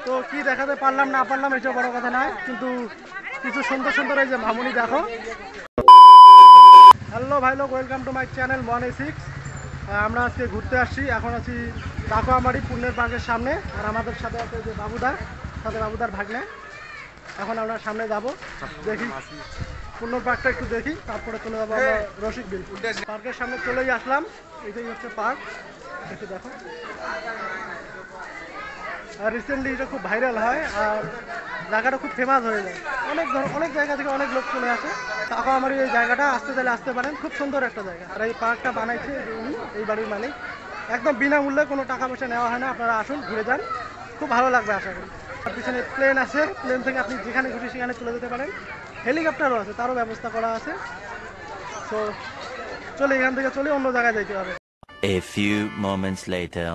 তো কি দেখাতে পারলাম না পারলাম এটা বড় কথা নয়, কিন্তু কিছু সুন্দর সুন্দর এই যে মামুনি দেখো। হ্যালো ভাই লোক, welcome to my channel 1A6। আমরা আজকে ঘুরতে আসছি, এখন আছি ডাকুয়ামারি পূর্ণের পার্কের সামনে। আর আমাদের সাথে আছে যে বাবুদা, সাথে বাবুদার ভাগ্নে। এখন আমরা সামনে যাব, দেখি পূর্ণ পার্কটা একটু দেখি, তারপরে চলে যাবো আমরা রসিক বিল। পার্কের সামনে চলেই আসলাম, এটাই হচ্ছে পার্ক, একটু দেখো। আর রিসেন্টলি এটা খুব ভাইরাল হয় আর জায়গাটা খুব ফেমাস হয়ে যায়, অনেক জায়গা থেকে অনেক লোক চলে আসে। তারপর আমার এই জায়গাটা আসতে চাইলে আসতে পারেন, খুব সুন্দর একটা জায়গা। আর এই পার্কটা বানাইছে উনি, এই বাড়ির মালিক। একদম বিনামূল্যে, কোনো টাকা পয়সা নেওয়া হয় না। আপনারা আসুন, ঘুরে যান, খুব ভালো লাগবে আশা করি। আর পিছনে প্লেন আছে, প্লেন থেকে আপনি যেখানে খুশি সেখানে চলে যেতে পারেন। হেলিকপ্টারও আছে, তারও ব্যবস্থা করা আছে। তো চলে এখান থেকে চলে অন্য জায়গায় যাইতে হবে। A few moments later.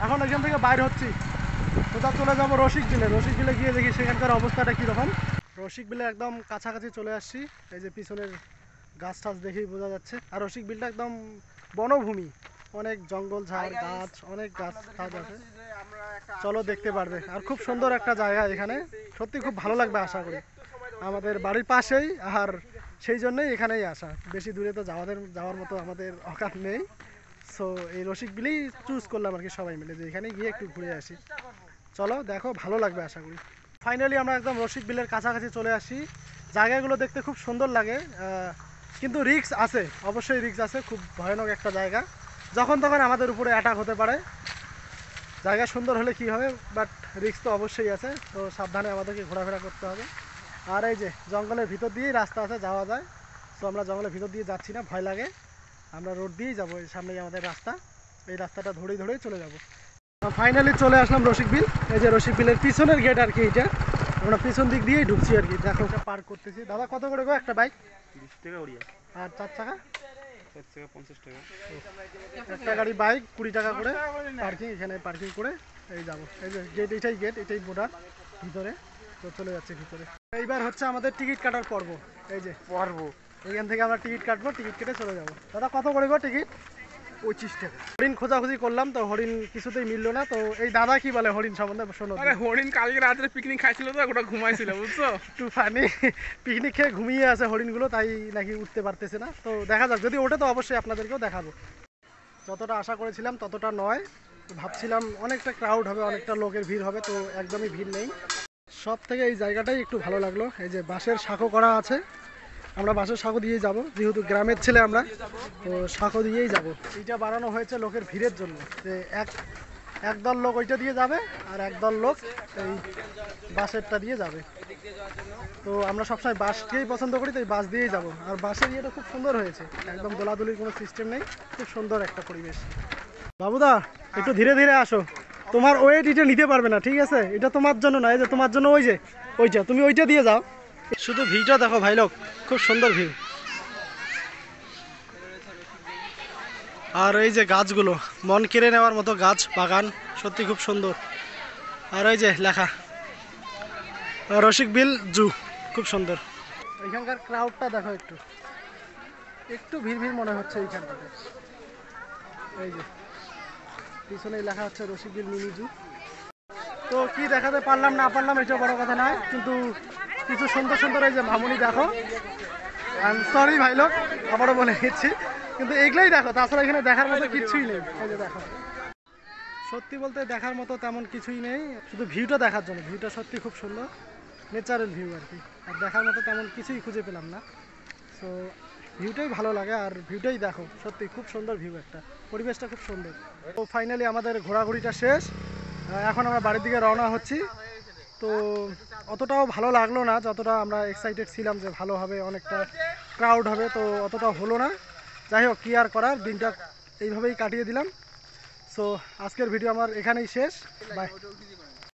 এখন এখান থেকে বাইরে হচ্ছি, কোথাও চলে যাবো রসিক বিলে। রসিক বিলে গিয়ে দেখি সেখানকার অবস্থাটা কীরকম। রসিক বিলে একদম কাছাকাছি চলে আসছি, এই যে পিছনের গাছ টাছ দেখেই বোঝা যাচ্ছে। আর রসিক বিলটা একদম বনভূমি, অনেক জঙ্গল ঝাড় গাছ, অনেক গাছ টাছ আছে। চলো দেখতে পারবে। আর খুব সুন্দর একটা জায়গা এখানে, সত্যি খুব ভালো লাগবে আশা করি। আমাদের বাড়ির পাশেই, আর সেই জন্যই এখানেই আসা। বেশি দূরে তো যাওয়ার মতো আমাদের অকাত নেই। সো এই রসিক বিলেই চুজ করলাম আর কি, সবাই মিলে যে এখানে গিয়ে একটু ঘুরে আসি। চলো দেখো, ভালো লাগবে আশা করি। ফাইনালি আমরা একদম রসিক বিলের কাছাকাছি চলে আসি। জায়গাগুলো দেখতে খুব সুন্দর লাগে, কিন্তু রিস্ক আছে, অবশ্যই রিস্ক আছে। খুব ভয়ানক একটা জায়গা, যখন তখন আমাদের উপরে অ্যাটাক হতে পারে। জায়গা সুন্দর হলে কি হবে, বাট রিস্ক তো অবশ্যই আছে। তো সাবধানে আমাদেরকে ঘোরাফেরা করতে হবে। আর এই যে জঙ্গলের ভিতর দিয়েই রাস্তা আছে, যাওয়া যায়। তো আমরা জঙ্গলের ভিতর দিয়ে যাচ্ছি না, ভয় লাগে। আমরা রোড দিয়েই যাবো, এই সামনেই আমাদের রাস্তা, এই রাস্তাটা ধরেই চলে যাব। ফাইনালি চলে আসলাম রসিক বিল। এই যে রসিক বিলের পিছনের গেট আর কি এটা, আমরা পিছন দিক দিয়েই ঢুকছি আর কি। দেখো পার্ক করতেছি। দাদা কত করে গো একটা বাইক? 20 টাকা ওড়িয়া। আর 4 চাকা? 4 টাকা 50 টাকা। একটা গাড়ি বাইক 20 টাকা করে পার্কিং। এখানে পার্কিং করে এই যাবো। এই যে গেট, এটাই বোর্ডার ভিতরে। তো চলে যাচ্ছে ভিতরে। এইবার হচ্ছে আমাদের টিকিট কাটার পর্ব। এই যে এখান থেকে আমরা টিকিট কাটবো, টিকিট কেটে চলে যাবো। দাদা কত করে গো টিকিট? 25 টাকা। হরিণ খোঁজাখুঁজি করলাম, তো হরিণ কিছুতেই মিললো না। তো এই দাদা কি বলে হরিণ সম্বন্ধে শোনো। আরে হরিণ কালকে রাতে পিকনিক খাইছিল তো, ওটা ঘুমাইছিল বুঝছো। একটু ফানি, পিকনিক খেয়ে ঘুমিয়ে আছে হরিণগুলো, তাই নাকি উঠতে পারতেছে না। তো দেখা যাক, যদি ওঠে তো অবশ্যই আপনাদেরকেও দেখাবো। যতটা আশা করেছিলাম ততটা নয়। ভাবছিলাম অনেকটা ক্রাউড হবে, অনেকটা লোকের ভিড় হবে, তো একদমই ভিড় নেই। সব থেকে এই জায়গাটাই একটু ভালো লাগলো। এই যে বাঁশের সাঁকো করা আছে, আমরা বাঁশের সাঁকো দিয়েই যাব, যেহেতু গ্রামের ছেলে আমরা, তো সাঁকো দিয়েই যাব। এইটা বানানো হয়েছে লোকের ভিড়ের জন্য, যে একদল লোক ওইটা দিয়ে যাবে আর একদল লোক এই বাঁশেরটা দিয়ে যাবে। তো আমরা সবসময় বাঁশকেই পছন্দ করি, তাই বাঁশ দিয়েই যাব। আর বাঁশের ইয়েটা খুব সুন্দর হয়েছে, একদম দোলাদুলির কোনো সিস্টেম নেই, খুব সুন্দর একটা পরিবেশ। বাবুদা একটু ধীরে ধীরে আসো, তোমার ওয়েট এটা নিতে পারবে না, ঠিক আছে? এটা তোমার জন্য না, এই যে তোমার জন্য ওইটা তুমি ওইটা দিয়ে যাও। শুধু ভিউটা দেখো ভাই লোক, খুব সুন্দর ভিউ। আর এই যে গাছগুলো, মন কেড়ে নেওয়ার মতো গাছ বাগান, সত্যি খুব সুন্দর। আর এই যে লেখা রসিক বিল জু, খুব সুন্দর। এখানকার ক্রাউডটা দেখো, একটু ভিড় মনে হচ্ছে এইখানটাতে। এই যে পিছনেই লেখা হচ্ছে রসিক বিল মিনি জু। তো কি দেখাতে পারলাম না পারলাম এটা বড় কথা নয়, কিন্তু কিছু সুন্দর সুন্দর এই যে মামুনি দেখো। সরি ভাই লোক, আবারও বলে দিচ্ছি, কিন্তু এগুলোই দেখো, তাছাড়া এখানে দেখার মতো কিছুই নেই। এই যে দেখো, সত্যি বলতে দেখার মতো তেমন কিছুই নেই, শুধু ভিউটা দেখার জন্য। ভিউটা সত্যি খুব সুন্দর, ন্যাচারাল ভিউ আর কি। আর দেখার মতো তেমন কিছুই খুঁজে পেলাম না। সো ভিউটাই ভালো লাগে, আর ভিউটাই দেখো, সত্যি খুব সুন্দর ভিউ, একটা পরিবেশটা খুব সুন্দর। তো ফাইনালি আমাদের ঘোরাঘুরিটা শেষ, এখন আমরা বাড়ির দিকে রওনা হচ্ছি। তো অতটাও ভালো লাগলো না যতটা আমরা এক্সাইটেড ছিলাম যে ভালো হবে, অনেকটা ক্রাউড হবে, তো অতটাও হলো না। যাই হোক, কি আর করার, দিনটা এইভাবেই কাটিয়ে দিলাম। সো আজকের ভিডিও আমার এখানেই শেষ, বাই।